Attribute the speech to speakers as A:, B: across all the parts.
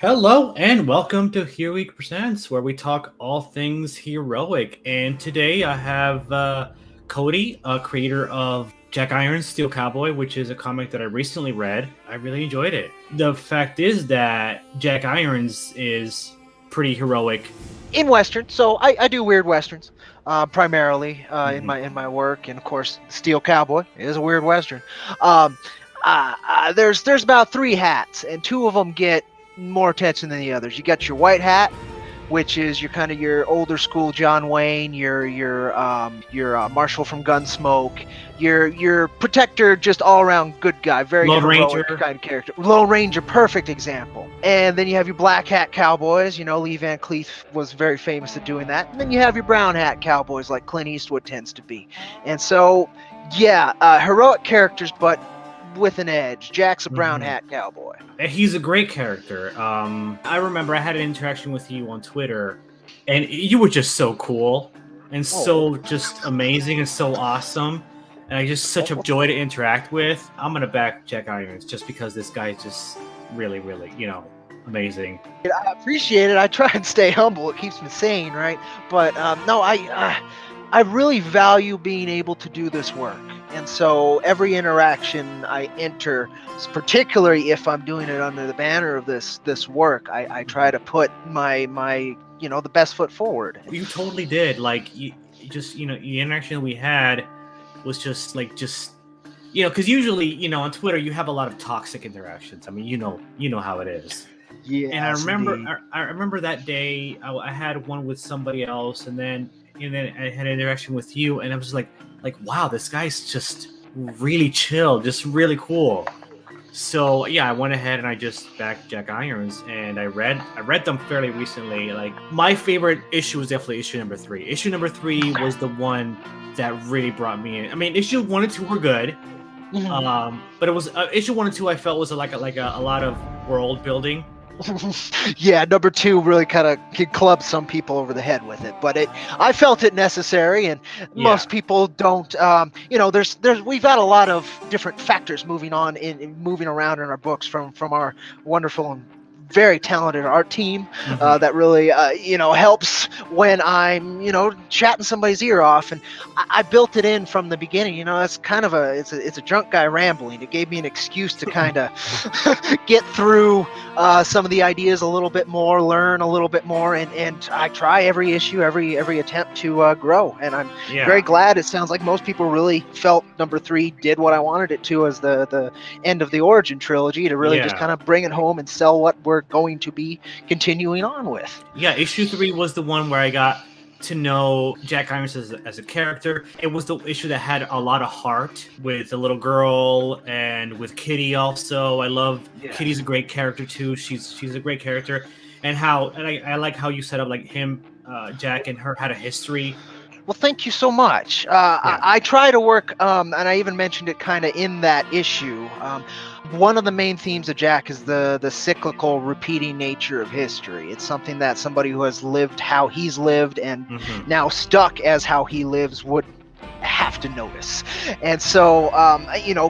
A: Hello and welcome to HEROGEEK Presents, where we talk all things heroic. And today I have Cody, creator of Jack Irons' Steel Cowboy, which is a comic that I recently read. I really enjoyed it. The fact is that Jack Irons is pretty heroic
B: in Western. So I do weird Westerns primarily in
A: Mhm.
B: my work, and of course, Steel Cowboy is a weird Western. There's about three hats, and two of them get more attention than the others. You got your white hat, which is your kind of your older school John Wayne, your Marshall from Gunsmoke, your protector, just all around good guy, very
A: Lone
B: heroic
A: Ranger.
B: kind of character. Lone Ranger, perfect example. And then you have your black hat cowboys. You know, Lee Van Cleef was very famous at doing that. And then you have your brown hat cowboys, like Clint Eastwood tends to be. And so, yeah, heroic characters, but with an edge. Jack's a brown hat cowboy.
A: He's a great character. I remember I had an interaction with you on Twitter, and you were just so cool and so just amazing and so awesome. And I just such a joy to interact with. I'm gonna back Jack Irons just because this guy is just really, really, amazing.
B: I appreciate it. I try and stay humble. It keeps me sane, right? But no, I really value being able to do this work. And so every interaction I enter, particularly if I'm doing it under the banner of this work, I try to put my the best foot forward.
A: You totally did. Like you just the interaction we had was just because usually on Twitter you have a lot of toxic interactions. I mean you know how it is.
B: Yeah.
A: And I remember that day I had one with somebody else, and then I had an interaction with you, and I was like wow, this guy's just really chill, just really cool. So yeah, I went ahead and I just backed Jack Irons, and I read them fairly recently. Like my favorite issue was definitely issue number 3. Issue number 3 was the one that really brought me in. I mean, issue 1 and 2 were good, but it was issue 1 and 2 I felt was like a lot of world building.
B: Yeah, number 2 really kind of clubbed some people over the head with it, but I felt it necessary, and most people don't. We've got a lot of different factors moving around in our books from our wonderful and very talented art team that really helps when I'm chatting somebody's ear off, and I built it in from the beginning. That's kind of it's a drunk guy rambling. It gave me an excuse to kind of get through some of the ideas a little bit more, learn a little bit more, and I try every issue, every attempt to grow, and I'm very glad. It sounds like most people really felt number 3 did what I wanted it to as the end of the origin trilogy, to really just kind of bring it home and sell what we're going to be continuing on with.
A: Yeah, issue 3 was the one where I got to know Jack Irons as a character. It was the issue that had a lot of heart with the little girl and with Kitty also. I love Kitty's a great character too. She's a great character, and I like how you set up like him, Jack and her had a history.
B: Well, thank you so much. I try to work, and I even mentioned it kind of in that issue. One of the main themes of Jack is the cyclical, repeating nature of history. It's something that somebody who has lived how he's lived and now stuck as how he lives would have to notice. And so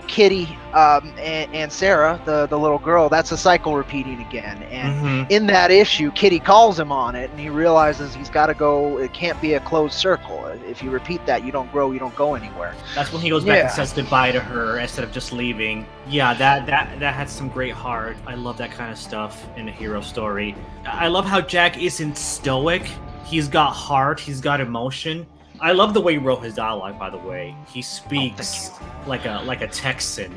B: Kitty and Sarah, the little girl, that's a cycle repeating again, and in that issue Kitty calls him on it, and he realizes he's got to go. It can't be a closed circle. If you repeat that, you don't grow, you don't go anywhere.
A: That's when he goes back and says goodbye to her instead of just leaving. That had some great heart. I love that kind of stuff in a hero story. I love how Jack isn't stoic. He's got heart, he's got emotion. I love the way he wrote his dialogue, by the way. He speaks like a Texan,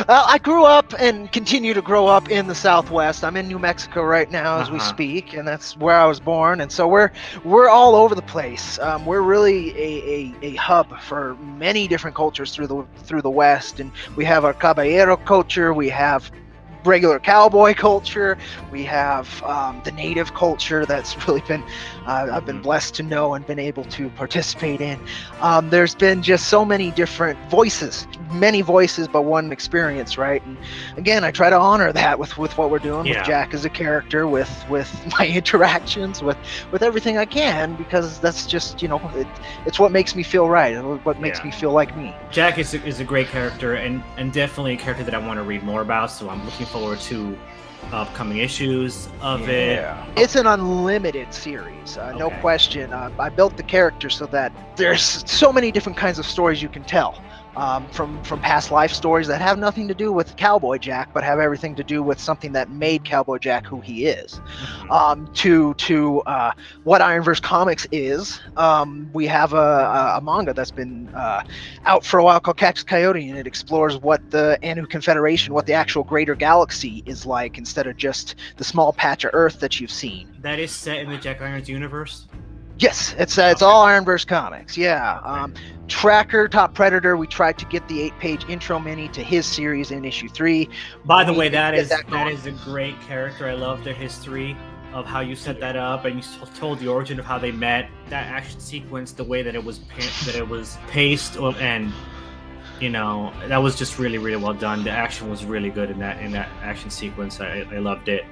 B: I grew up and continue to grow up in the Southwest. I'm in New Mexico right now as we speak, and that's where I was born. And so we're all over the place. We're really a hub for many different cultures through the West, and we have our caballero culture. We have regular cowboy culture. We have the native culture that's really been I've been blessed to know and been able to participate in. There's been just so many different voices, many voices, but one experience, right? And again, I try to honor that with what we're doing with Jack as a character, with my interactions, with everything I can, because that's just it's what makes me feel right, and what makes me feel like me.
A: Jack is a great character, and definitely a character that I want to read more about. So I'm looking forward to upcoming issues of it.
B: It's an unlimited series, no
A: Okay.
B: question. I built the character so that there's so many different kinds of stories you can tell. From past life stories that have nothing to do with Cowboy Jack, but have everything to do with something that made Cowboy Jack who he is. To what Ironverse Comics is. We have a manga that's been out for a while called Cactus Coyote, and it explores what the Anu Confederation, what the actual greater galaxy is like, instead of just the small patch of Earth that you've seen.
A: That is set in the Jack Irons universe?
B: Yes, it's all Ironverse Comics. Yeah. Tracker, Top Predator, we tried to get the 8-page intro mini to his series in issue 3.
A: By the way, that is a great character. I love the history of how you set that up, and you told the origin of how they met. That action sequence, the way that it was paced, and that was just really, really well done. The action was really good in that action sequence. I loved it.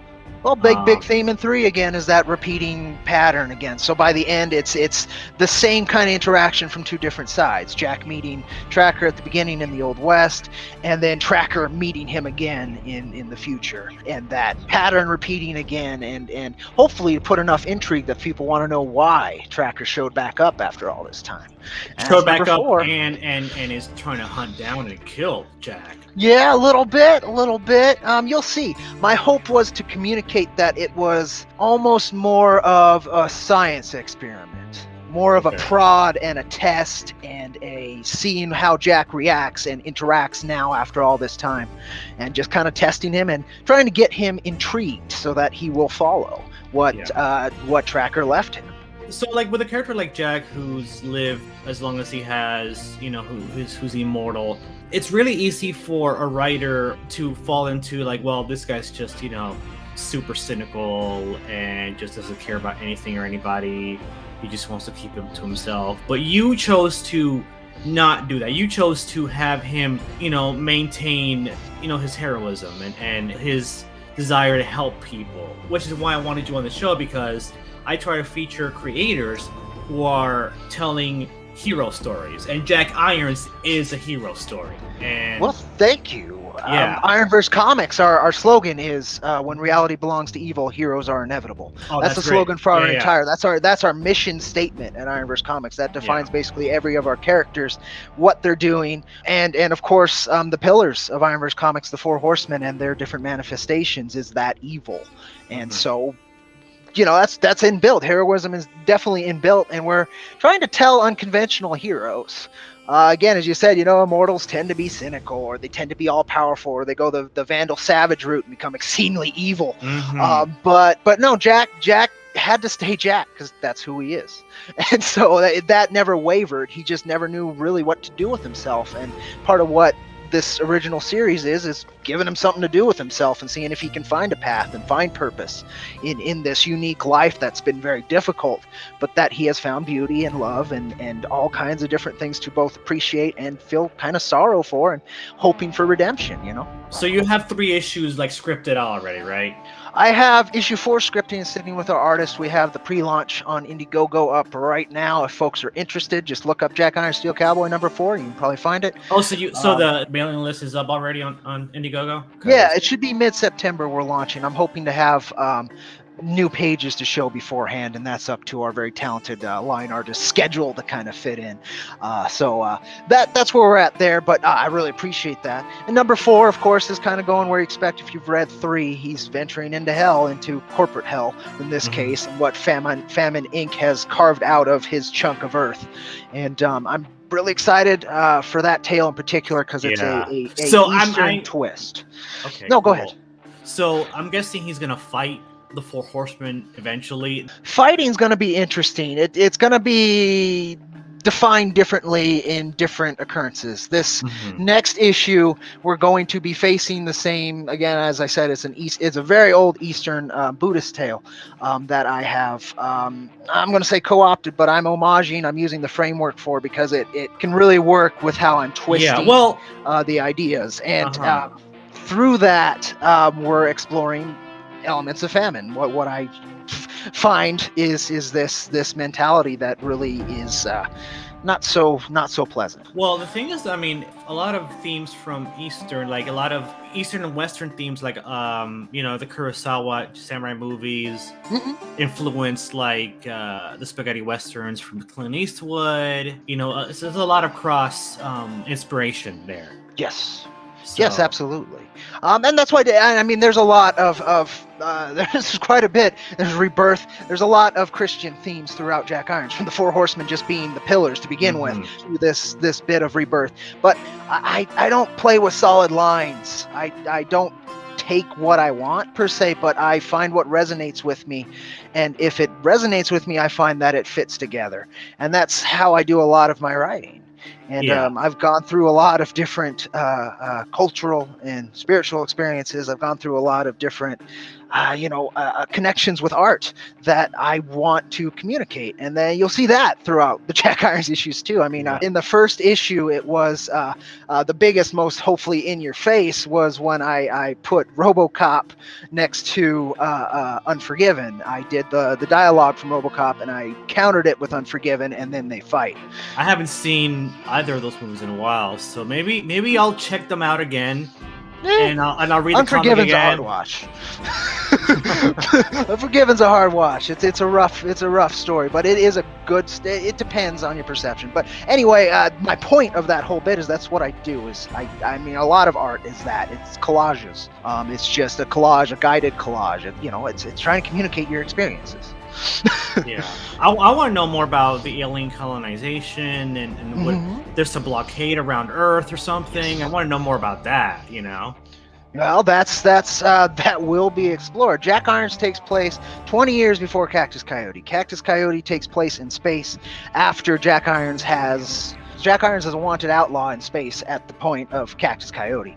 B: Well, big theme in 3 again is that repeating pattern again. So by the end, it's the same kind of interaction from 2 different sides. Jack meeting Tracker at the beginning in the Old West, and then Tracker meeting him again in the future. And that pattern repeating again, and hopefully put enough intrigue that people want to know why Tracker showed back up after all this time.
A: Showed back up 4, and is trying to hunt down and kill Jack.
B: Yeah, a little bit. You'll see. My hope was to communicate that it was almost more of a science experiment, more of a prod and a test, and a seeing how Jack reacts and interacts now after all this time, and just kind of testing him and trying to get him intrigued so that he will follow what Tracker left him.
A: So, like, with a character like Jack, who's lived as long as he has, who's immortal, it's really easy for a writer to fall into, like, well, this guy's just, super cynical and just doesn't care about anything or anybody. He just wants to keep him to himself. But you chose to not do that. You chose to have him, maintain, his heroism and his desire to help people, which is why I wanted you on the show, because I try to feature creators who are telling hero stories, and Jack Irons is a hero story. And
B: well, thank you.
A: Yeah.
B: Ironverse Comics, our slogan is when reality belongs to evil, heroes are inevitable. That's the slogan for our entire. That's our mission statement at Ironverse Comics. That defines basically every of our characters, what they're doing, and of course the pillars of Ironverse Comics, the 4 horsemen and their different manifestations, is that evil, and so. That's inbuilt. Heroism is definitely inbuilt, and we're trying to tell unconventional heroes. Again, as you said, immortals tend to be cynical, or they tend to be all powerful, or they go the Vandal Savage route and become exceedingly evil. But no, Jack had to stay Jack because that's who he is, and so that never wavered. He just never knew really what to do with himself, and part of what this original series is giving him something to do with himself and seeing if he can find a path and find purpose in this unique life that's been very difficult, but that he has found beauty and love and all kinds of different things to both appreciate and feel kind of sorrow for, and hoping for redemption.
A: So you have 3 issues like scripted already, right?
B: I have issue 4 scripting sitting with our artist. We have the pre-launch on Indiegogo up right now. If folks are interested, just look up Jack Iron Steel Cowboy #4. You can probably find it.
A: Oh, so the mailing list is up already on Indiegogo?
B: Yeah, it should be mid-September we're launching. I'm hoping to have new pages to show beforehand, and that's up to our very talented line artist schedule to kind of fit in. So that's where we're at there, but I really appreciate that. And #4, of course, is kind of going where you expect. If you've read 3, he's venturing into hell, into corporate hell in this case, and what Famine Inc. has carved out of his chunk of Earth. And I'm really excited for that tale in particular, because it's a Eastern twist.
A: Okay.
B: No, go ahead.
A: So I'm guessing he's going to fight the 4 horsemen eventually.
B: Fighting's going to be interesting. It's going to be defined differently in different occurrences. This next issue, we're going to be facing the same, again, as I said, it's a very old Eastern Buddhist tale that I have, I'm going to say co-opted, but I'm using the framework for, because it can really work with how I'm twisting the ideas. And through that, we're exploring elements of famine. What I find is this mentality that really is not so pleasant.
A: Well, the thing is, I mean, a lot of themes from Eastern, like a lot of Eastern and Western themes, like the Kurosawa samurai movies, influenced like the spaghetti westerns from Clint Eastwood. So there's a lot of cross inspiration there.
B: Yes.
A: So,
B: Yes, absolutely. And that's why, I mean, there's a lot of there's quite a bit. There's rebirth. There's a lot of Christian themes throughout Jack Irons, from the Four Horsemen just being the pillars to begin with, to this bit of rebirth. But I don't play with solid lines. I don't take what I want per se, but I find what resonates with me. And if it resonates with me, I find that it fits together. And that's how I do a lot of my writing. And I've gone through a lot of different cultural and spiritual experiences. I've gone through a lot of different, connections with art that I want to communicate. And then you'll see that throughout the Jack Irons issues too. I mean, in the first issue, it was the biggest, most hopefully in your face was when I put RoboCop next to Unforgiven. I did the dialogue from RoboCop and I countered it with Unforgiven, and then they fight.
A: I haven't seen either of those movies in a while, so maybe I'll check them out again. And I'll read the comic again.
B: Unforgiven's a hard watch. Unforgiven's a hard watch. It's a rough story, but it is a good. It depends on your perception. But anyway, my point of that whole bit is that's what I do. Is I mean, a lot of art is that it's collages. It's just a collage, a guided collage. It's trying to communicate your experiences.
A: Yeah, I want to know more about the alien colonization and what there's a blockade around Earth or something. I want to know more about that.
B: Well, that will be explored. Jack Irons takes place 20 years before Cactus Coyote. Cactus Coyote takes place in space after Jack Irons is a wanted outlaw in space at the point of Cactus Coyote.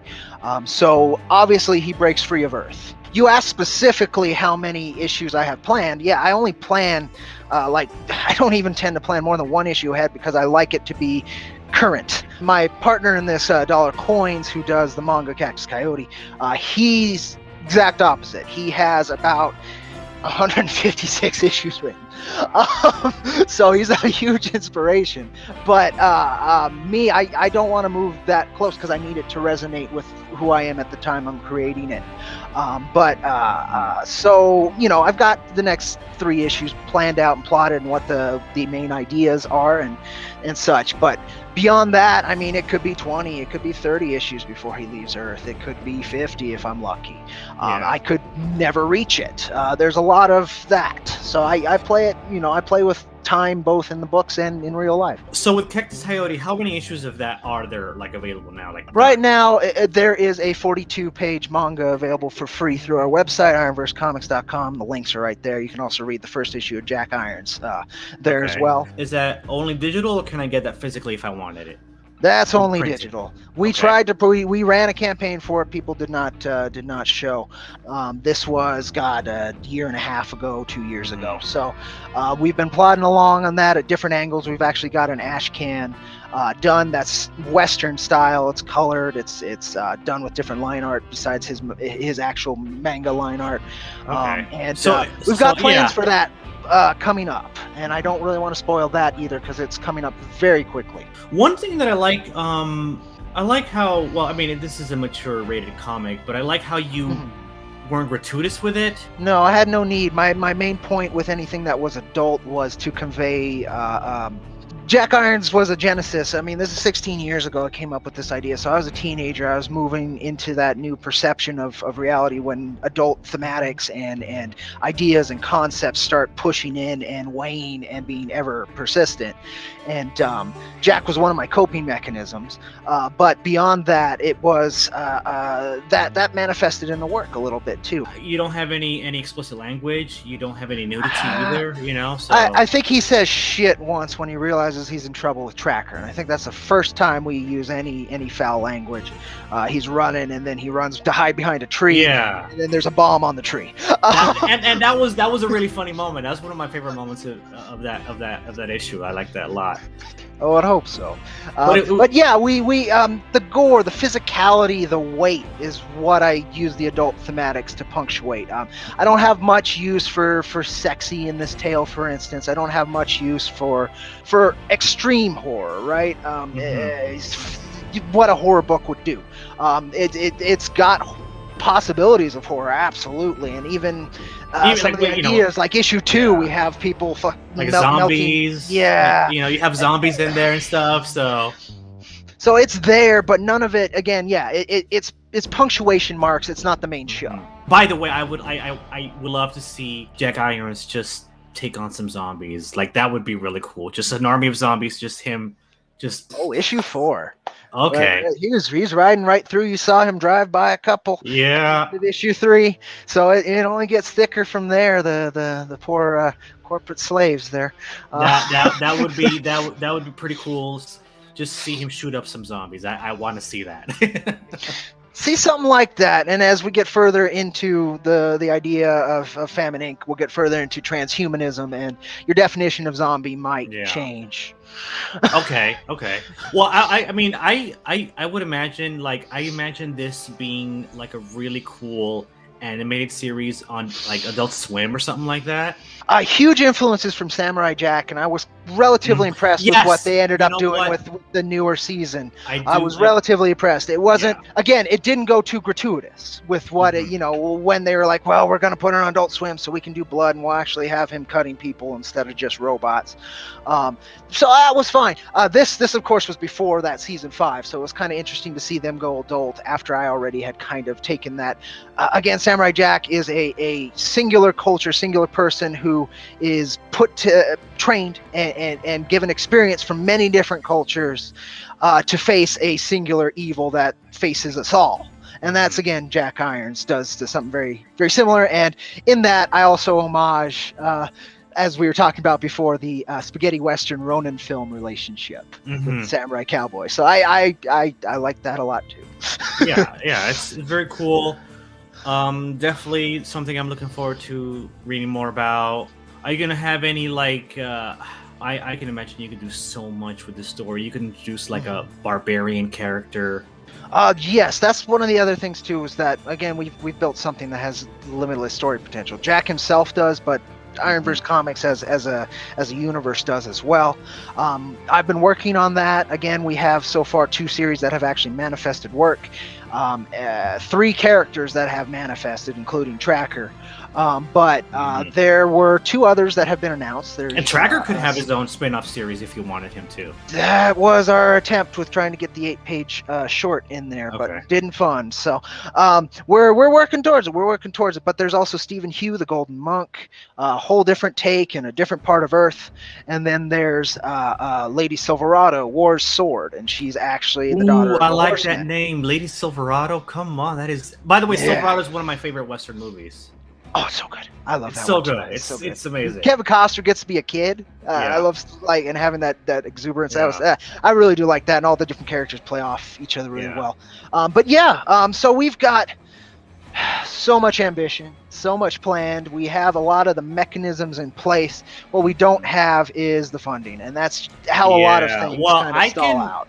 B: So obviously he breaks free of Earth. You asked specifically how many issues I have planned. Yeah, I only plan, I don't even tend to plan more than one issue ahead because I like it to be current. My partner in this, Dollar Coins, who does the manga Cactus Coyote, he's exact opposite. He has about 156 issues written. So he's a huge inspiration. But me, I don't want to move that close because I need it to resonate with who I am at the time I'm creating it. So I've got the next 3 issues planned out and plotted and what the main ideas are and such. But beyond that, I mean, it could be 20, it could be 30 issues before he leaves Earth. It could be 50 if I'm lucky. I could never reach it. There's a lot of that. So I play it, I play with time both in the books and in real life.
A: So with Cactus Coyote, how many issues of that are there available now?
B: Right now, there is a 42-page manga available for free through our website, ironversecomics.com. The links are right there. You can also read the first issue of Jack Irons there as well.
A: Is that only digital, or can I get that physically if I wanted it?
B: That's only digital. We tried to we ran a campaign for it. People did not show. This was a year and a half ago, 2 years ago. So we've been plodding along on that at different angles. We've actually got an ash can done that's Western style. It's colored. It's done with different line art besides his actual manga line art. We've got plans for that coming up, and I don't really want to spoil that either because it's coming up very quickly.
A: One thing that I like how, well, I mean, this is a mature rated comic, but I like how you weren't gratuitous with it.
B: No, I had no need. My main point with anything that was adult was to convey Jack Irons was a genesis. I mean, this is 16 years ago I came up with this idea. So I was a teenager. I was moving into that new perception of reality when adult thematics and ideas and concepts start pushing in and weighing and being ever persistent. And Jack was one of my coping mechanisms. But beyond that, it was that manifested in the work a little bit too.
A: You don't have any explicit language. You don't have any nudity either, So
B: I think he says shit once when he realizes he's in trouble with Tracker, and I think that's the first time we use any foul language. He's running, and then he runs to hide behind a tree.
A: Yeah.
B: And then there's a bomb on the tree.
A: and that was a really funny moment. That's one of my favorite moments of that issue. I like that a lot.
B: I would hope so.
A: But
B: But yeah, we the gore, the physicality, the weight is what I use the adult thematics to punctuate. I don't have much use for sexy in this tale, for instance. I don't have much use for extreme horror, right? What a horror book would do. It's got possibilities of horror, absolutely, and even some of the ideas, like issue 2, we have people
A: like zombies.
B: Melting. Yeah,
A: like, you have zombies in there and stuff.
B: So it's there, but none of it. Again, yeah, it's punctuation marks. It's not the main show.
A: By the way, I would love to see Jack Irons just take on some zombies. Like, that would be really cool. Just an army of zombies, just him.
B: Issue 4.
A: Okay.
B: He's riding right through. You saw him drive by a couple.
A: Yeah.
B: Issue 3. So it only gets thicker from there. The poor corporate slaves there.
A: That would be pretty cool. Just see him shoot up some zombies. I want to see that.
B: See something like that, and as we get further into the idea of Famine Inc., we'll get further into transhumanism, and your definition of zombie might change.
A: Okay. Well, I mean, I would imagine, I imagine this being like a really cool animated series on like Adult Swim or something like that.
B: Huge influences from Samurai Jack, and I was relatively impressed with what they ended up doing with the newer season. I was relatively impressed. It wasn't, again, it didn't go too gratuitous with what it, when they were like, well, we're going to put it on Adult Swim so we can do blood and we'll actually have him cutting people instead of just robots. So that was fine. This of course was before that season 5, so it was kind of interesting to see them go adult after I already had kind of taken that. Again, Samurai Jack is a singular culture, singular person who is trained and given experience from many different cultures to face a singular evil that faces us all. And that's, again, Jack Irons does something very, very similar. And in that, I also homage, as we were talking about before, the spaghetti western Ronin film relationship with Samurai Cowboy. So I like that a lot too.
A: yeah, it's very cool. Definitely something I'm looking forward to reading more about. Are you gonna have any I can imagine you could do so much with this story. You can introduce like a barbarian character.
B: Yes, that's one of the other things too, is that again we've built something that has limitless story potential. Jack himself does, but Ironverse Comics as a universe does as well. I've been working on that. Again, we have so far 2 series that have actually manifested work. 3 characters that have manifested, including Tracker. But there were 2 others that have been announced.
A: And Tracker could have his own spin-off series if you wanted him to.
B: That was our attempt with trying to get the 8-page short in there, but didn't fund. So we're working towards it. But there's also Stephen Hugh, the Golden Monk, a whole different take in a different part of Earth. And then there's Lady Silverado, War's Sword, and she's actually the daughter of
A: I like that name, Lady Silverado. Come on, that is. By the way, Silverado is one of my favorite Western movies.
B: Oh, it's so good. I love that.
A: So good. It's amazing.
B: Kevin Costner gets to be a kid. I love and having that exuberance. I really do like that, and all the different characters play off each other really well. So we've got so much ambition, so much planned. We have a lot of the mechanisms in place. What we don't have is the funding, and that's how a lot of things kind of stall out.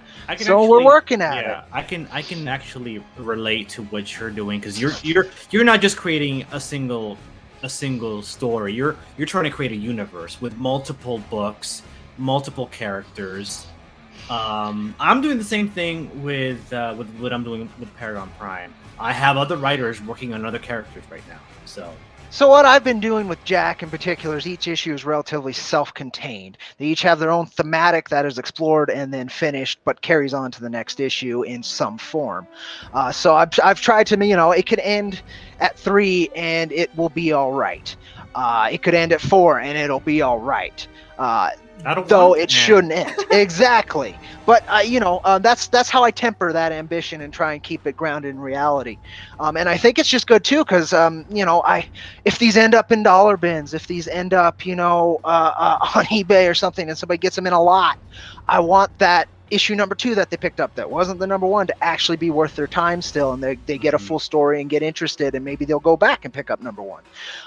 B: We're working at it.
A: I can actually relate to what you're doing, because you're not just creating a single story. You're trying to create a universe with multiple books, multiple characters. I'm doing the same thing with what I'm doing with Paragon Prime. I have other writers working on other characters right now. So
B: what I've been doing with Jack in particular is each issue is relatively self-contained. They each have their own thematic that is explored and then finished, but carries on to the next issue in some form. So I've tried to, it could end at 3 and it will be all right. It could end at 4 and it'll be all right. Though it shouldn't end. Exactly. But that's how I temper that ambition and try and keep it grounded in reality. And I think it's just good too, because if these end up in dollar bins, if these end up on eBay or something, and somebody gets them in a lot, I want that issue number 2 that they picked up that wasn't the number 1 to actually be worth their time still, and they get a full story and get interested, and maybe they'll go back and pick up number 1.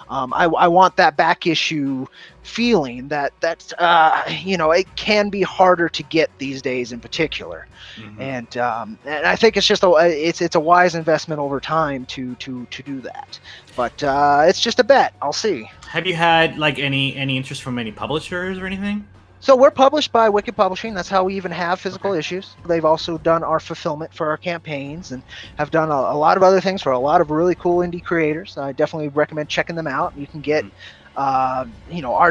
B: I want that back issue feeling that it can be harder to get these days in particular. And I think it's just it's a wise investment over time to do that. But it's just a bet. I'll see.
A: Have you had like any interest from any publishers or anything?
B: So we're published by Wicked Publishing. That's how we even have physical issues. They've also done our fulfillment for our campaigns and have done a lot of other things for a lot of really cool indie creators. I definitely recommend checking them out. You can get our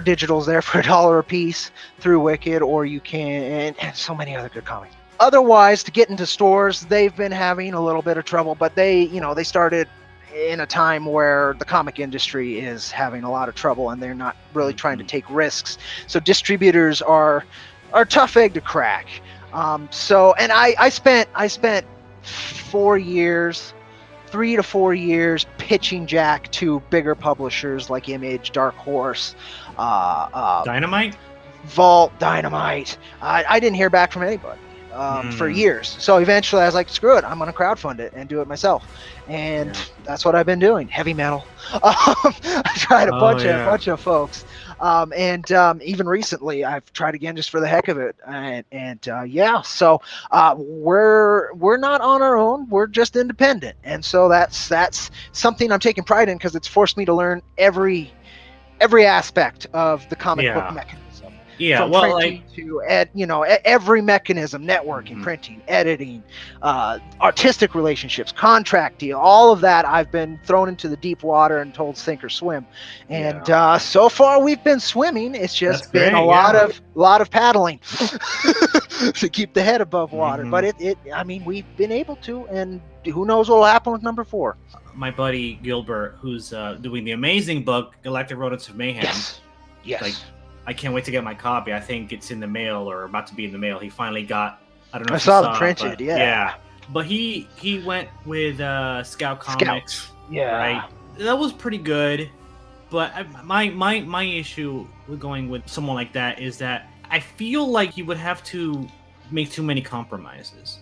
B: digitals there for $1 a piece through Wicked, or you can, and so many other good comics. Otherwise, to get into stores, they've been having a little bit of trouble, but they started in a time where the comic industry is having a lot of trouble and they're not really trying to take risks. So distributors are a tough egg to crack. And I spent 4 years, 3 to 4 years pitching Jack to bigger publishers like Image, Dark Horse,
A: Dynamite,
B: Vault, Dynamite. I didn't hear back from anybody for years. So eventually I was like, screw it, I'm going to crowdfund it and do it myself. And that's what I've been doing. Heavy metal. I tried a bunch of folks. Even recently I've tried again just for the heck of it. So we're not on our own. We're just independent. And so that's something I'm taking pride in, because it's forced me to learn every aspect of the comic book mechanism.
A: Yeah,
B: from printing to every mechanism, networking, printing, editing, artistic relationships, contract deal, all of that I've been thrown into the deep water and told sink or swim. And so far we've been swimming. It's just been a lot of paddling to keep the head above water. But we've been able to, and who knows what will happen with number 4.
A: My buddy Gilbert, who's doing the amazing book Galactic Rodents of Mayhem.
B: Yes.
A: I can't wait to get my copy. I think it's in the mail or about to be in the mail. He finally got. I don't know.
B: I
A: if
B: saw
A: you
B: it printed.
A: Yeah. But he went with Scout Comics.
B: Yeah.
A: Right. That was pretty good. But my issue with going with someone like that is that I feel like you would have to make too many compromises.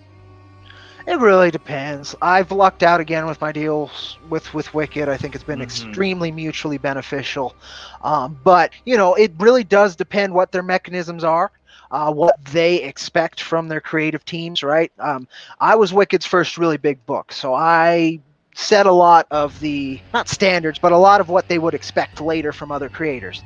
B: It really depends. I've lucked out again with my deals with Wicked. I think it's been extremely mutually beneficial. But it really does depend what their mechanisms are, what they expect from their creative teams, right? I was Wicked's first really big book, so I set a lot of the, not standards, but a lot of what they would expect later from other creators.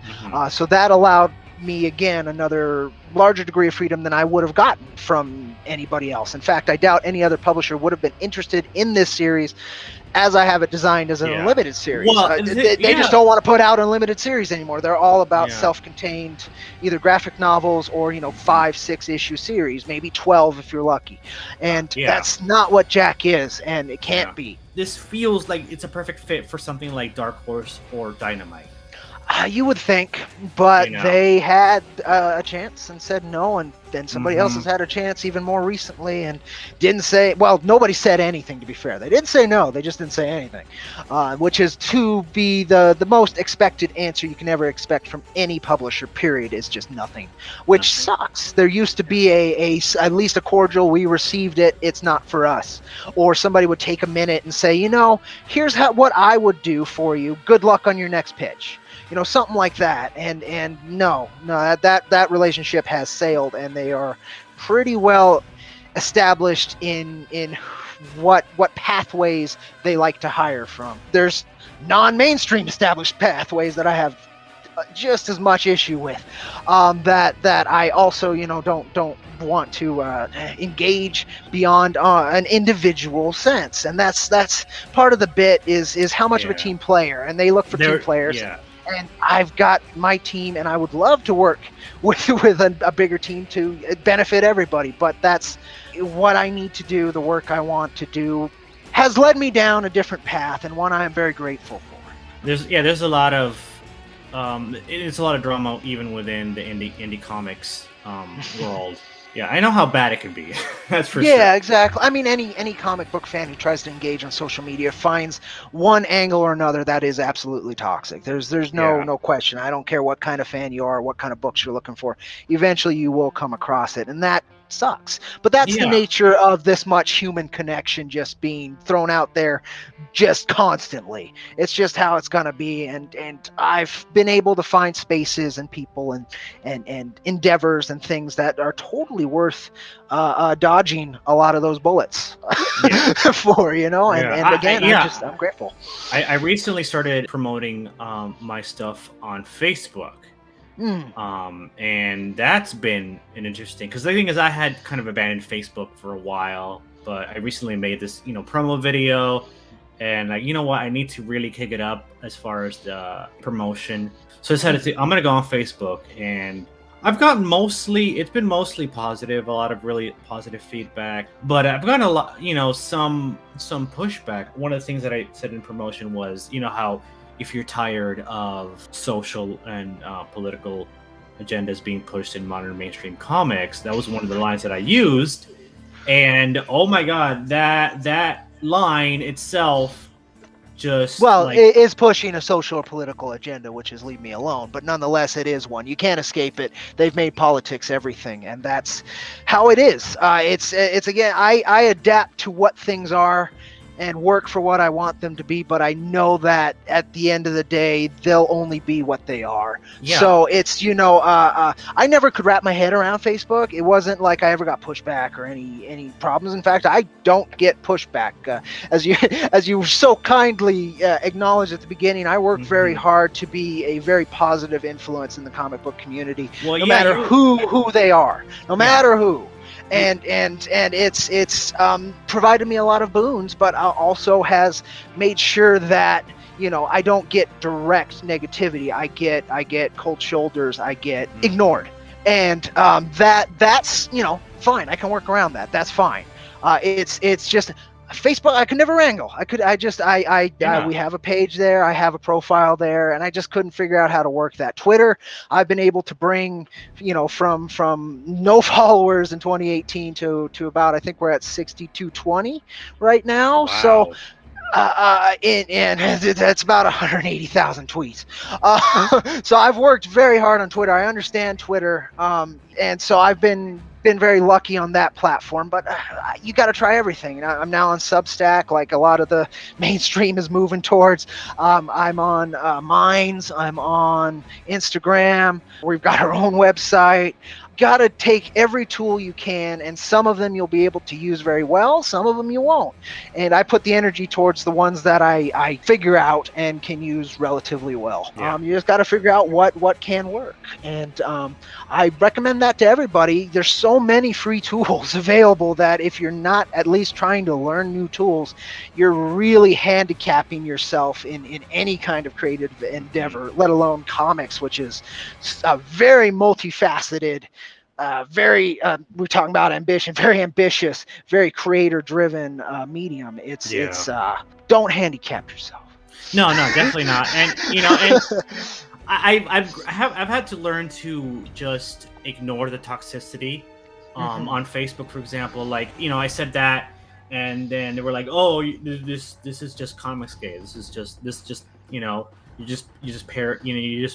B: So that allowed me, again, another larger degree of freedom than I would have gotten from anybody else. In fact, I doubt any other publisher would have been interested in this series as I have it designed as an unlimited series.
A: Well,
B: they just don't want to put out unlimited series anymore. They're all about self-contained, either graphic novels or 5-6 issue series, maybe 12 if you're lucky. And that's not what Jack is, and it can't be.
A: This feels like it's a perfect fit for something like Dark Horse or Dynamite.
B: You would think, but they had a chance and said no, and then somebody else has had a chance even more recently and didn't say, well, nobody said anything, to be fair. They didn't say no, they just didn't say anything, which is to be the most expected answer you can ever expect from any publisher, period, is just nothing, which sucks. There used to be at least a cordial, we received it, it's not for us. Or somebody would take a minute and say, here's what I would do for you, good luck on your next pitch. Something like that, and no, that relationship has sailed, and they are pretty well established in what pathways they like to hire from. There's non-mainstream established pathways that I have just as much issue with, that I also don't want to engage beyond an individual sense, and that's part of the bit is how much of a team player, and they look for team players. And I've got my team, and I would love to work with a bigger team to benefit everybody. But that's what I need to do. The work I want to do has led me down a different path, and one I am very grateful for.
A: There's a lot of it's a lot of drama even within the indie comics world. Yeah, I know how bad it can be. That's for sure.
B: Yeah, exactly. I mean, any comic book fan who tries to engage on social media finds one angle or another that is absolutely toxic. There's no question. I don't care what kind of fan you are, what kind of books you're looking for. Eventually, you will come across it, and that sucks. But that's the
A: Yeah.
B: nature of this much human connection just being thrown out there just constantly. It's just how it's gonna be, and I've been able to find spaces and people and endeavors and things that are totally worth dodging a lot of those bullets for, you know. And again, I'm grateful.
A: I recently started promoting my stuff on Facebook. And that's been an interesting, because the thing is, I had kind of abandoned Facebook for a while, but I recently made this, promo video, and you know what, I need to really kick it up as far as the promotion. So I decided I'm gonna go on Facebook, and I've gotten it's been mostly positive, a lot of really positive feedback, but I've gotten a lot, some pushback. One of the things that I said in promotion was, how if you're tired of social and political agendas being pushed in modern mainstream comics, that was one of the lines that I used. And oh my god, that line itself just
B: it is pushing a social or political agenda, which is leave me alone, but nonetheless it is one. You can't escape it. They've made politics everything, and that's how it is. It's again, I adapt to what things are and work for what I want them to be, but I know that at the end of the day, they'll only be what they are. Yeah. So it's, I never could wrap my head around Facebook. It wasn't like I ever got pushback or any problems. In fact, I don't get pushback. As you so kindly acknowledged at the beginning, I work very hard to be a very positive influence in the comic book community, no matter who they are, no matter who. And it's provided me a lot of boons, but also has made sure that I don't get direct negativity. I get cold shoulders. I get ignored, and that's fine. I can work around that. That's fine. It's just Facebook, I could never wrangle. We have a page there, I have a profile there, and I just couldn't figure out how to work that. Twitter, I've been able to bring, from no followers in 2018 to about, I think we're at 6220 right now. Wow. So and that's about 180,000 tweets. So I've worked very hard on Twitter. I understand Twitter, and so I've been very lucky on that platform, but you got to try everything. I'm now on Substack, like a lot of the mainstream is moving towards. I'm on Minds. I'm on Instagram. We've got our own website. Got to take every tool you can, and some of them you'll be able to use very well, some of them you won't. And I put the energy towards the ones that I figure out and can use relatively well. Yeah. You just got to figure out what can work, and I recommend that to everybody. There's so many free tools available that if you're not at least trying to learn new tools, you're really handicapping yourself in any kind of creative endeavor, let alone comics, which is a very multifaceted, we're talking about ambition, very ambitious, very creator-driven medium. It's don't handicap yourself.
A: No, definitely not. And and I've had to learn to just ignore the toxicity on Facebook, for example. Like, I said that, and then they were like, "Oh, this is just Comicsgate. This is just you're just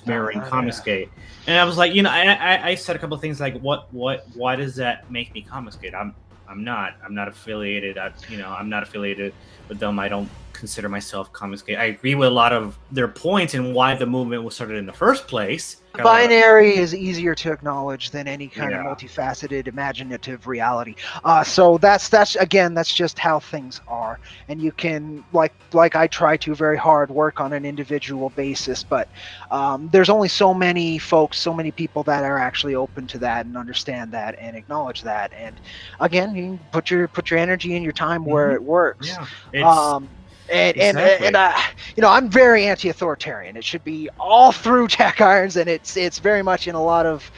A: mirroring Comicsgate." And I was like, I said a couple of things like, why does that make me Comicsgate? I'm not affiliated. I'm not affiliated with them. I don't consider myself Comicsgate. I agree with a lot of their points and why the movement was started in the first place.
B: Binary is easier to acknowledge than any kind of multifaceted, imaginative reality. So that's just how things are. And you can, like I try to very hard, work on an individual basis. But there's only so many folks, so many people that are actually open to that and understand that and acknowledge that. And again, you put your energy and your time where it works. Yeah. And I'm very anti-authoritarian. It should be all through Jack Irons, and it's very much in a lot of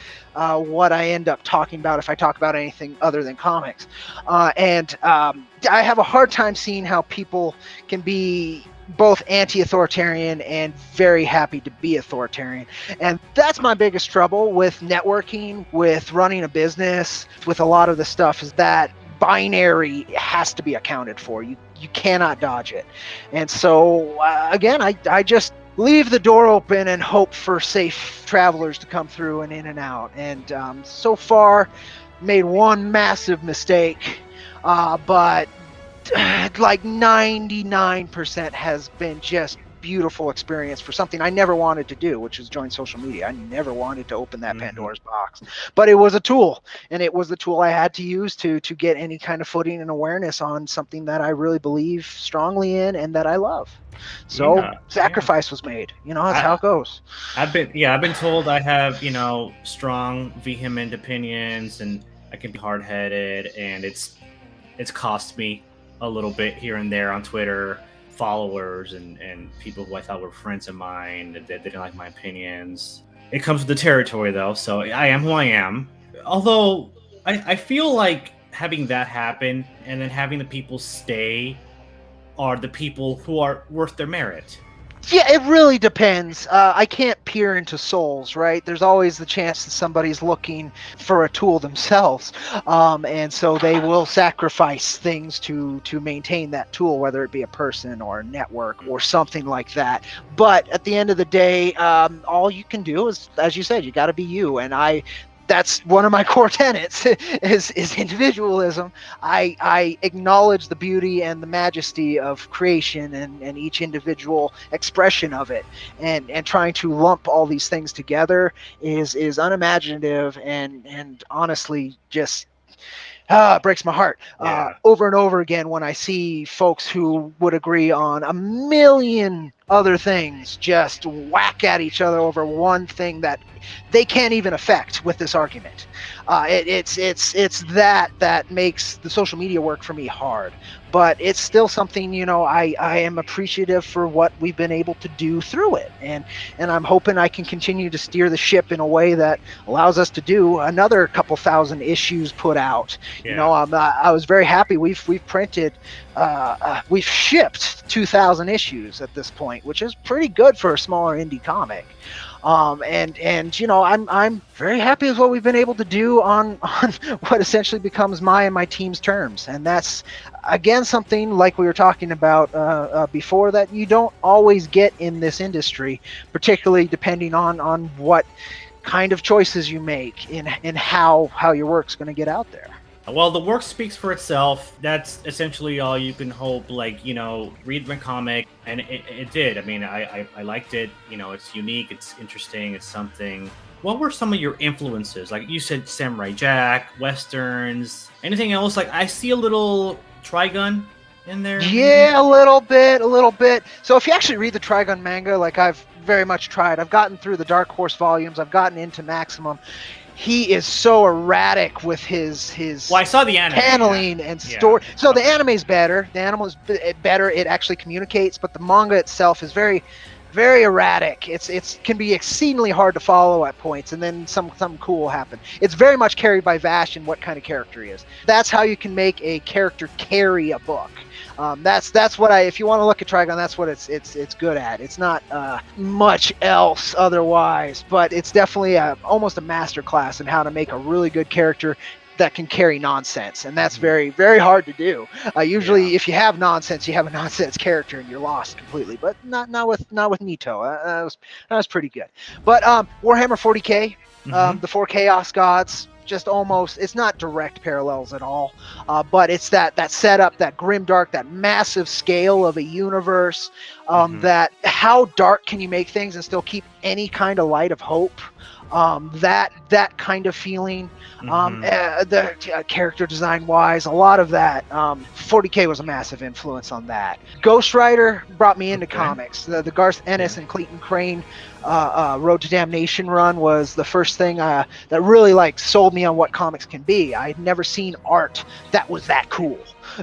B: what I end up talking about if I talk about anything other than comics. And I have a hard time seeing how people can be both anti-authoritarian and very happy to be authoritarian. And that's my biggest trouble with networking, with running a business, with a lot of the stuff, is that binary has to be accounted for. You cannot dodge it. And so again, I just leave the door open and hope for safe travelers to come through and in and out. And so far, made one massive mistake, but like 99% has been just beautiful experience for something I never wanted to do, which is join social media. I never wanted to open that Pandora's box, but it was a tool, and it was the tool I had to use to get any kind of footing and awareness on something that I really believe strongly in and that I love. So sacrifice was made. That's how it goes.
A: I've been told I have, strong, vehement opinions, and I can be hard-headed, and it's cost me a little bit here and there on Twitter, followers and people who I thought were friends of mine that didn't like my opinions. It comes with the territory, though, so I am who I am. Although I feel like having that happen and then having the people stay are the people who are worth their merit.
B: Yeah, it really depends. I can't peer into souls, right? There's always the chance that somebody's looking for a tool themselves, and so they will sacrifice things to maintain that tool, whether it be a person or a network or something like that. But at the end of the day, all you can do is, as you said, you got to be you. And that's one of my core tenets is individualism. I acknowledge the beauty and the majesty of creation and each individual expression of it, and trying to lump all these things together is unimaginative and honestly just it breaks my heart over and over again when I see folks who would agree on a million other things just whack at each other over one thing that they can't even affect with this argument. It's that makes the social media work for me hard. But it's still something, I am appreciative for what we've been able to do through it. And I'm hoping I can continue to steer the ship in a way that allows us to do another couple thousand issues put out.
A: Yeah.
B: I was very happy. We've printed, we've shipped 2,000 issues at this point, which is pretty good for a smaller indie comic. I'm very happy with what we've been able to do on what essentially becomes my team's terms. And that's, again, something like we were talking about before that you don't always get in this industry, particularly depending on what kind of choices you make in how your work's going to get out there.
A: Well, the work speaks for itself. That's essentially all you can hope. Read my comic, and it did. I mean, I liked it. It's unique, it's interesting, it's something. What were some of your influences? Like you said, Samurai Jack, Westerns, anything else? Like, I see a little Trigun in there.
B: Yeah, a little bit. So if you actually read the Trigun manga, like I've very much tried, I've gotten through the Dark Horse volumes, I've gotten into Maximum. He is so erratic with his
A: Well, I saw the anime
B: paneling and story.
A: Yeah.
B: So the anime's better. The animal is better. It actually communicates, but the manga itself is very, very erratic. It can be exceedingly hard to follow at points, and then something cool will happen. It's very much carried by Vash and what kind of character he is. That's how you can make a character carry a book. That's what if you want to look at Trigun, that's what it's good at. It's not much else otherwise, but it's definitely almost a master class in how to make a really good character that can carry nonsense, and that's very, very hard to do. Usually, if you have nonsense, you have a nonsense character, and you're lost completely. But not with Nito. That was pretty good. But Warhammer 40K, the 4 Chaos Gods. Just almost, it's not direct parallels at all, but it's that setup, that grimdark, that massive scale of a universe, that how dark can you make things and still keep any kind of light of hope, that kind of feeling, the character design wise, a lot of that. 40K was a massive influence on that. Ghost Rider brought me into comics. The Garth Ennis and Clayton Crane Road to Damnation run was the first thing that really sold me on what comics can be. I had never seen art that was that cool.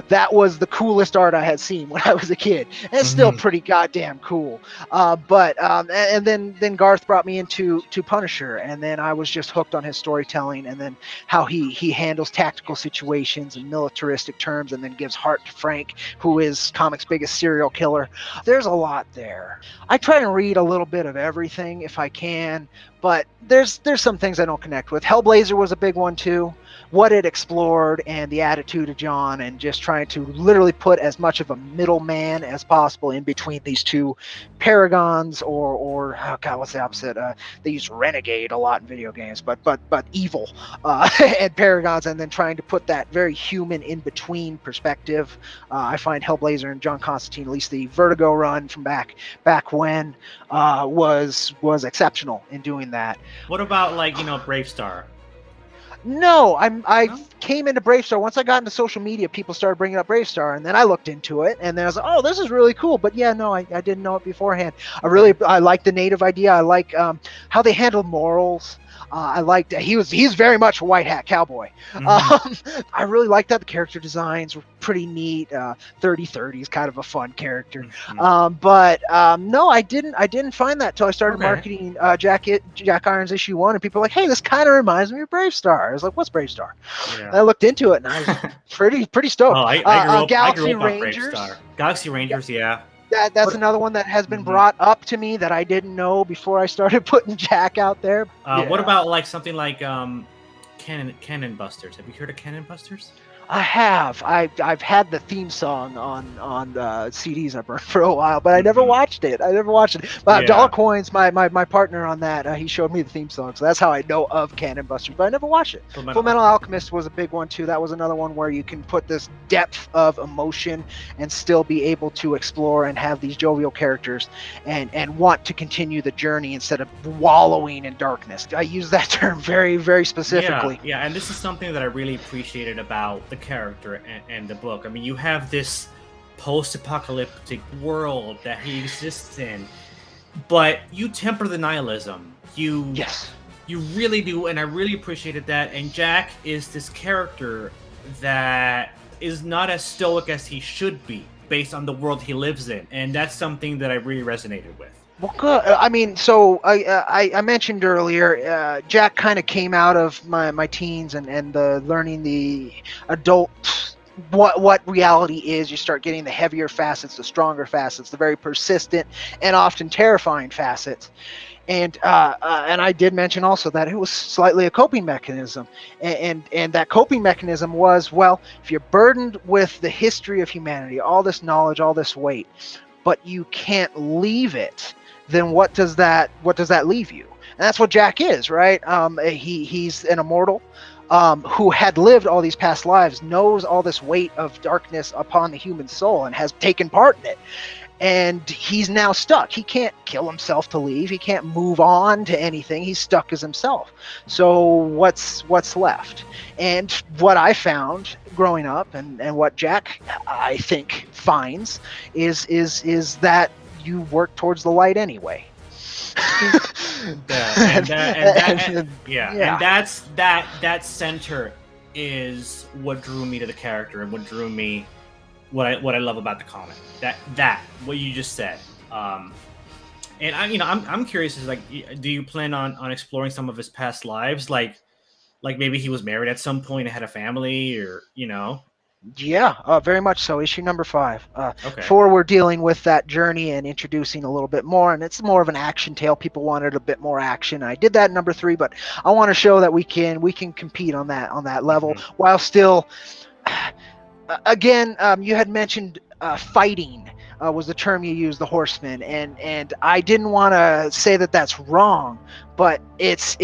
B: That was the coolest art I had seen when I was a kid, and it's still pretty goddamn cool. And then Garth brought me into Punisher, and then I was just hooked on his storytelling, and then how he handles tactical situations and militaristic terms, and then gives heart to Frank, who is comics' biggest serial killer. There's a lot there. I try and read a little bit of everything if I can, but there's some things I don't connect with. Hellblazer was a big one too. what it explored and the attitude of John, and just trying to literally put as much of a middleman as possible in between these two paragons, or oh god, what's the opposite? They use renegade a lot in video games, but evil and paragons, and then trying to put that very human in between perspective. I find Hellblazer and John Constantine, at least the Vertigo run from back when, was exceptional in doing that.
A: What about Brave Star?
B: No, I
A: No?
B: came into Brave Star once I got into social media. People started bringing up Brave Star, and then I looked into it, and then I was like, "Oh, this is really cool." But yeah, no, I didn't know it beforehand. I like the native idea. I like how they handled morals. I liked he's very much a white hat cowboy. I really liked that. The character designs were pretty neat. 3030 is kind of a fun character. But no, I didn't find that till I started marketing Jack Irons issue 1, and people were like, "Hey, this kind of reminds me of Brave Star." I was like, "What's Brave Star?" Yeah. And I looked into it, and I was pretty stoked.
A: Oh, I grew up on Brave Star. Galaxy Rangers, yeah.
B: That's another one that has been brought up to me that I didn't know before I started putting Jack out there.
A: What about something like Cannon Busters? Have you heard of Cannon Busters?
B: I have. I've had the theme song on CDs I burned for a while, but I never watched it. But Dollar Coins, my partner on that, he showed me the theme song, so that's how I know of Cannon Busters. But I never watched it. Fullmetal Alchemist was a big one too. That was another one where you can put this depth of emotion and still be able to explore and have these jovial characters and want to continue the journey instead of wallowing in darkness. I use that term very, very specifically.
A: Yeah, and this is something that I really appreciated about the character and the book. I mean, you have this post-apocalyptic world that he exists in, but you temper the nihilism. You really do, and I really appreciated that. And Jack is this character that is not as stoic as he should be based on the world he lives in, and that's something that I really resonated with.
B: Well, good. I mean, so I mentioned earlier, Jack kind of came out of my teens and the learning the adult what reality is. You start getting the heavier facets, the stronger facets, the very persistent and often terrifying facets. And I did mention also that it was slightly a coping mechanism, and that coping mechanism was, well, if you're burdened with the history of humanity, all this knowledge, all this weight, but you can't leave it, then what does that leave you? And that's what Jack is, right? He's an immortal who had lived all these past lives, knows all this weight of darkness upon the human soul, and has taken part in it. And he's now stuck. He can't kill himself to leave. He can't move on to anything. He's stuck as himself. So what's left? And what I found growing up, and what Jack, I think, finds is that you work towards the light anyway.
A: And that center is what drew me to the character and what drew me, what I love about the comic. That what you just said. And I'm curious, is do you plan on exploring some of his past lives, like maybe he was married at some point and had a family, or
B: Yeah, very much so. Issue number 5. 4, we're dealing with that journey and introducing a little bit more, and it's more of an action tale. People wanted a bit more action. I did that in number 3, but I want to show that we can compete on that level while still. Again, you had mentioned fighting was the term you used, the horseman, and I didn't want to say that that's wrong, but it's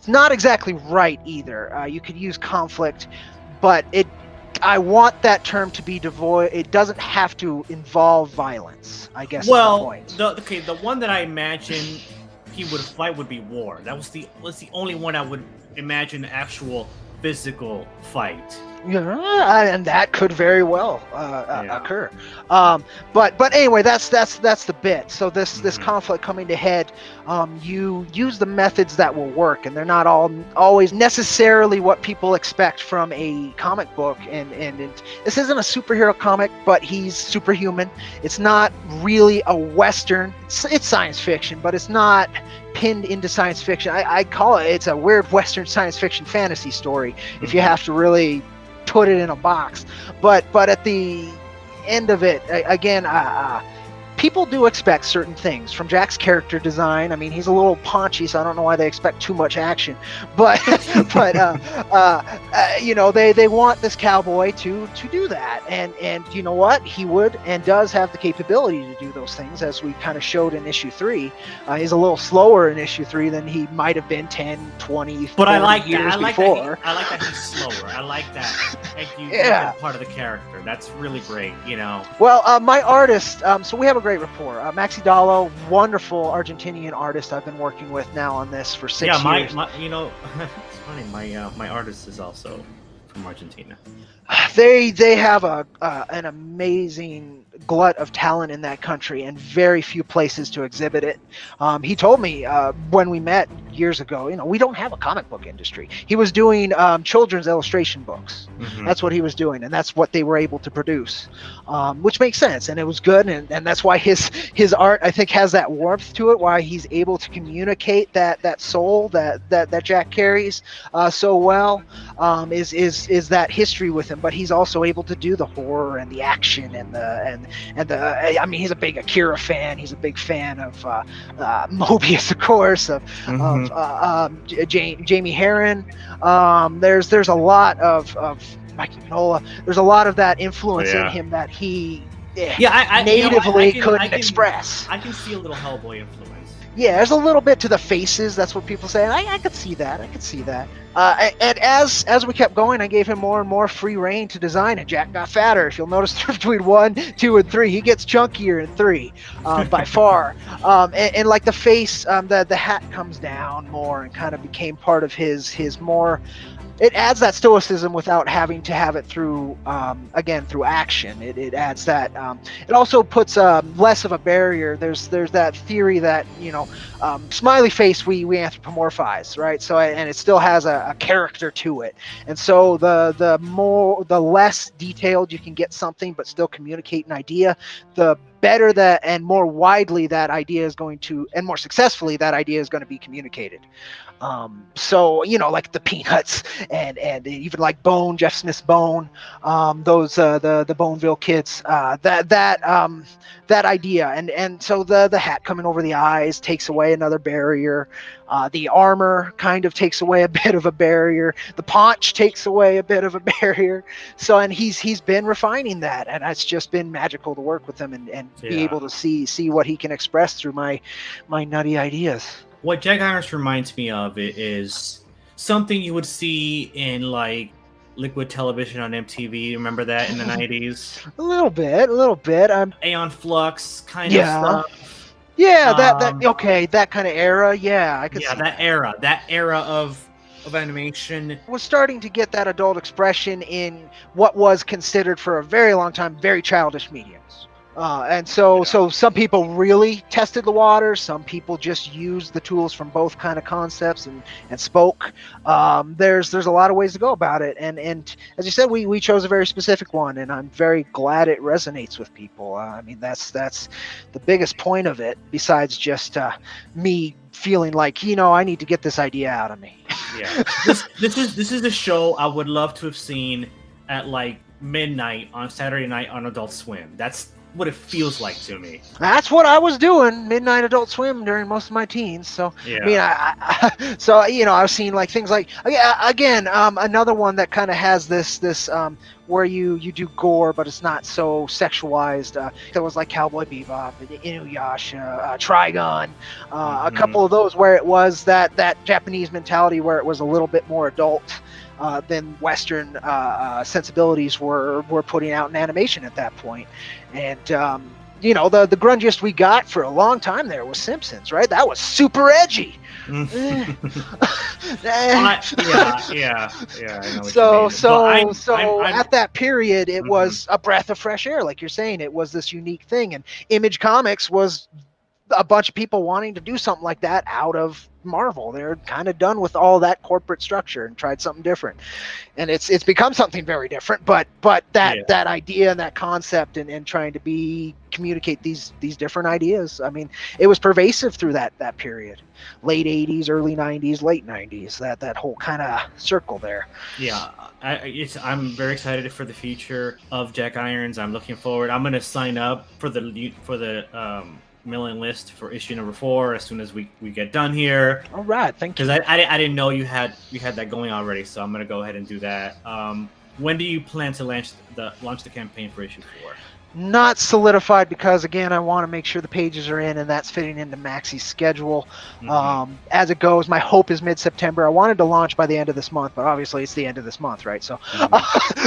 B: not exactly right either. You could use conflict, but I want that term to be devoid. It doesn't have to involve violence, I guess.
A: Well, the one that I imagine he would fight would be war. That was the only one I would imagine actual physical fight.
B: Yeah, and that could very well occur. But anyway, that's the bit. So this conflict coming to head, you use the methods that will work, and they're not always necessarily what people expect from a comic book. And this isn't a superhero comic, but he's superhuman. It's not really a Western. It's science fiction, but it's not pinned into science fiction. I call it's a weird Western science fiction fantasy story, if you have to really put it in a box. But at the end of it, again, people do expect certain things from Jack's character design. I mean, he's a little paunchy, so I don't know why they expect too much action. But you know, they want this cowboy to do that, and you know what, he would and does have the capability to do those things, as we kind of showed in issue 3. He's a little slower in issue 3 than he might have been 10, 20,
A: but I like
B: years
A: that. I like
B: before.
A: I like that he's slower. I like that. Like you
B: Yeah.
A: part of the character. That's really great. You know.
B: Well, my artist, so we have a great rapport. Maxi Dallo, wonderful Argentinian artist I've been working with now on this for 6 years.
A: My you know, it's funny. My artist is also from Argentina.
B: They have an amazing glut of talent in that country, and very few places to exhibit it. He told me when we met years ago, you know, we don't have a comic book industry. He was doing children's illustration books.
A: Mm-hmm.
B: That's what he was doing, and that's what they were able to produce, which makes sense, and it was good, and that's why his art, I think, has that warmth to it, why he's able to communicate that soul that Jack carries so well, is that history with him. But he's also able to do the horror and the action and the I mean, he's a big Akira fan. He's a big fan of Mobius, of course, of Jamie Herron. There's a lot of Mike Mignola. There's a lot of that influence in him that he natively couldn't express.
A: I can see a little Hellboy influence.
B: Yeah, there's a little bit to the faces. That's what people say. I could see that. I could see that. And as we kept going, I gave him more and more free reign to design it. Jack got fatter. If you'll notice, between 1, 2, and 3, he gets chunkier in 3 by far. And like the face, the hat comes down more and kind of became part of his more. It adds that stoicism without having to have it through, again, through action. It adds that. It also puts less of a barrier. There's that theory that, you know, smiley face we anthropomorphize, right? So, and it still has a character to it. And so the less detailed you can get something, but still communicate an idea, the better that, and more widely that idea is going to, and more successfully that idea is going to be communicated. So, you know, like the Peanuts and even like Bone, Jeff Smith's Bone, those the Boneville kids, that idea, and so the hat coming over the eyes takes away another barrier. The armor kind of takes away a bit of a barrier. The paunch takes away a bit of a barrier. So, and he's been refining that, and it's just been magical to work with him and be able to see what he can express through my nutty ideas.
A: What Jack Irons reminds me of is something you would see in like Liquid Television on MTV. Remember that in the 90s? A little bit. Aeon Flux kind of stuff.
B: Yeah, that kind of era. Yeah, I could see
A: that era of animation
B: was starting to get that adult expression in what was considered for a very long time very childish mediums. And so some people really tested the waters. Some people just used the tools from both kind of concepts and spoke. There's a lot of ways to go about it. And as you said, we chose a very specific one, and I'm very glad it resonates with people. I mean, that's the biggest point of it, besides just me feeling like, you know, I need to get this idea out of me.
A: Yeah. This is a show I would love to have seen at like midnight on Saturday night on Adult Swim. That's what it feels like to me.
B: That's what I was doing, midnight Adult Swim, during most of my teens. So yeah. I mean, I so, you know, I've seen like things like, again, another one that kind of has this where you do gore, but it's not so sexualized. It was like Cowboy Bebop, Inuyasha, Trigun, a couple of those where it was that Japanese mentality where it was a little bit more adult than Western sensibilities were putting out in animation at that point. And you know, the grungiest we got for a long time there was Simpsons, right? That was super edgy.
A: Yeah. I know
B: so at that period, it was a breath of fresh air, like you're saying. It was this unique thing, and Image Comics was a bunch of people wanting to do something like that out of Marvel. They're kind of done with all that corporate structure and tried something different. And it's become something very different, but that idea and that concept and trying to communicate these different ideas. I mean, it was pervasive through that period, late 80s, early 90s, late 90s, that whole kind of circle there.
A: Yeah, I'm very excited for the future of Jack Irons. I'm looking forward. I'm going to sign up for the mailing list for issue number 4 as soon as we get done here.
B: All right, thank you.
A: Because I didn't know you had that going already, so I'm gonna go ahead and do that. When do you plan to launch the campaign for issue 4?
B: Not solidified, because again, I want to make sure the pages are in, and that's fitting into Maxie's schedule. As it goes, my hope is mid-September. I wanted to launch by the end of this month, but obviously it's the end of this month, right? So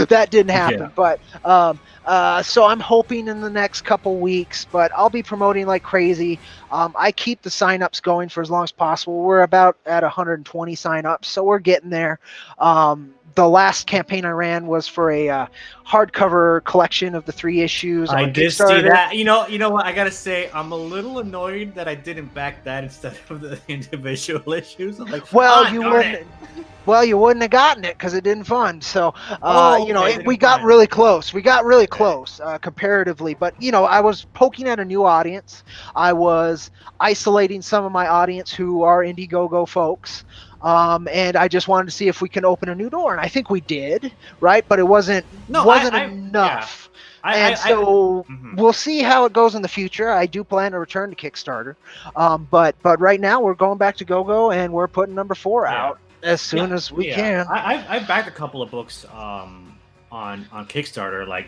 B: that didn't happen. Yeah. But so I'm hoping in the next couple weeks, but I'll be promoting like crazy. I keep the signups going for as long as possible. We're about at 120 signups, so we're getting there. The last campaign I ran was for a hardcover collection of the 3 issues.
A: I did see that. You know what? I gotta say, I'm a little annoyed that I didn't back that instead of the individual issues. I'm like,
B: well, you wouldn't have gotten it because it didn't fund. So, we got really close. We got really close comparatively. But, I was poking at a new audience. I was isolating some of my audience who are Indiegogo folks. And I just wanted to see if we can open a new door, and I think we did, right? But it wasn't enough. Yeah. We'll see how it goes in the future. I do plan to return to Kickstarter, but right now we're going back to GoGo, and we're putting number 4 out as soon as we can.
A: I backed a couple of books on Kickstarter, like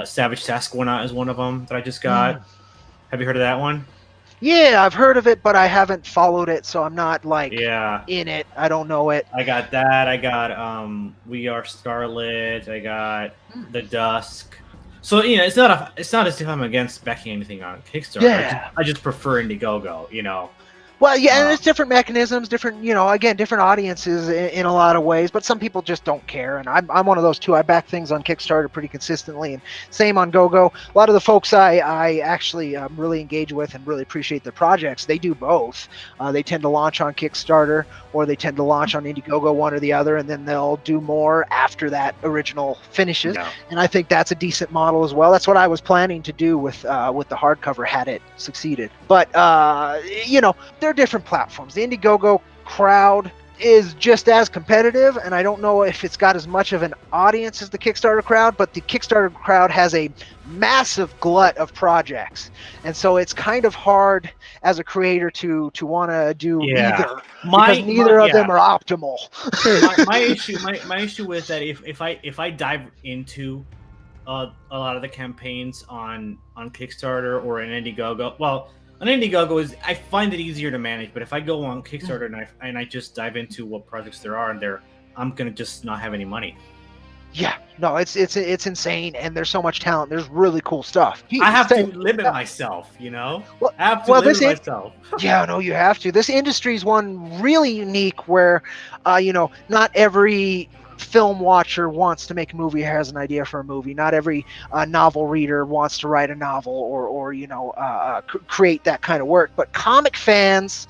A: Savage Sasquatch is one of them that I just got. Have you heard of that one?
B: Yeah, I've heard of it, but I haven't followed it, so I'm not in it. I don't know it.
A: I got that. I got We Are Scarlet. I got The Dusk. So it's not as if I'm against backing anything on Kickstarter.
B: Yeah.
A: I just prefer Indiegogo.
B: Well, yeah, and it's different mechanisms, different audiences in a lot of ways, but some people just don't care, and I'm one of those too. I back things on Kickstarter pretty consistently, and same on GoGo. A lot of the folks I actually really engage with and really appreciate their projects, they do both. They tend to launch on Kickstarter, or they tend to launch on Indiegogo, one or the other, and then they'll do more after that original finishes. Yeah. And I think that's a decent model as well. That's what I was planning to do with the hardcover had it succeeded. But they're different platforms. The Indiegogo crowd is just as competitive, and I don't know if it's got as much of an audience as the Kickstarter crowd, but the Kickstarter crowd has a massive glut of projects, and so it's kind of hard as a creator to want to do either, because neither of them are optimal.
A: my issue with that, if I dive into a lot of the campaigns on Kickstarter or an Indiegogo, well, on Indiegogo I find it easier to manage, but if I go on Kickstarter and I just dive into what projects there are, I'm gonna just not have any money.
B: Yeah, no, it's insane, and there's so much talent. There's really cool stuff.
A: I have to limit myself, Well, I have to limit myself.
B: Yeah, no, you have to. This industry is one really unique where, not every film watcher wants to make a movie, has an idea for a movie. Not every novel reader wants to write a novel or create that kind of work. But comic fans,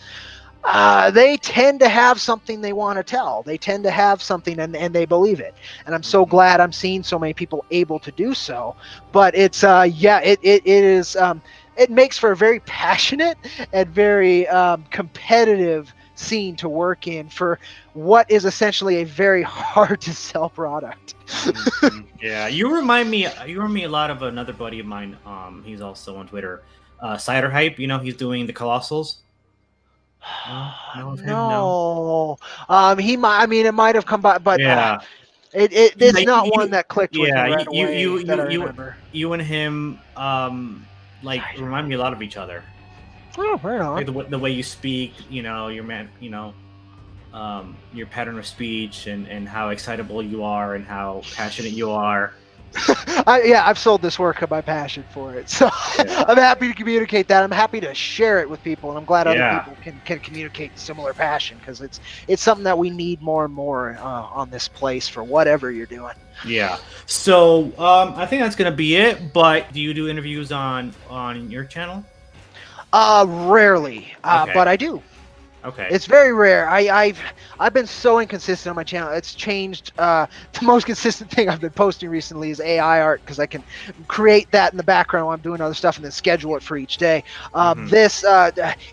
B: they tend to have something they want to tell. They tend to have something, and they believe it. And I'm so glad I'm seeing so many people able to do so. But it's it is it makes for a very passionate and very competitive scene to work in for what is essentially a very hard to sell product.
A: Yeah, you remind me a lot of another buddy of mine. He's also on Twitter, Cider Hype. He's doing the Colossals.
B: No. He might. I mean, it might have come by, but
A: yeah.
B: It's not one that clicked with me right away.
A: You and him remind me a lot of each other.
B: Oh, right on.
A: Like the way you speak, your pattern of speech, and how excitable you are, and how passionate you are.
B: I've sold this work of my passion for it, so I'm happy to communicate that. I'm happy to share it with people, and I'm glad other people can communicate similar passion, because it's something that we need more and more on this place for whatever you're doing.
A: Yeah. So I think that's gonna be it. But do you do interviews on your channel?
B: Rarely,
A: Okay.
B: but I do.
A: Okay.
B: It's very rare. I've been so inconsistent on my channel. It's changed. The most consistent thing I've been posting recently is AI art because I can create that in the background while I'm doing other stuff and then schedule it for each day. This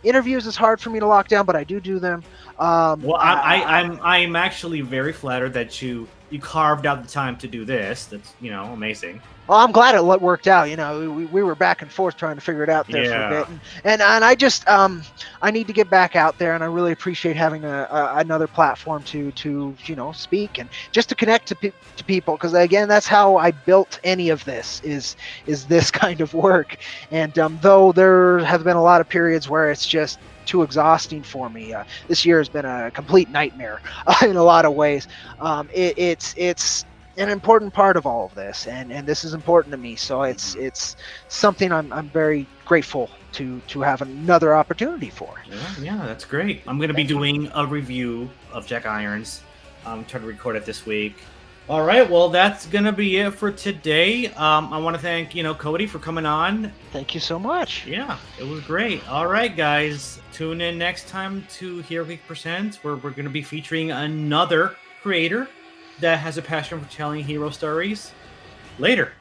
B: interviews is hard for me to lock down, but I do them.
A: Well, I'm actually very flattered that you carved out the time to do this. That's amazing.
B: Well, I'm glad it worked out. We were back and forth trying to figure it out there for a bit, and I just I need to get back out there, and I really appreciate having another platform to speak and just to connect to people, because again, that's how I built any of this is this kind of work. And though there have been a lot of periods where it's just too exhausting for me, this year has been a complete nightmare in a lot of ways. It's an important part of all of this, and this is important to me, so it's something I'm very grateful to have another opportunity for.
A: Yeah, that's great. I'm going to be doing a review of Jack Irons. I'm trying to record it this week. All right, well, that's going to be it for today. I want to thank Cody for coming on.
B: Thank you so much.
A: Yeah, it was great. All right, guys, tune in next time to HEROGEEK Presents, where we're going to be featuring another creator that has a passion for telling hero stories. Later.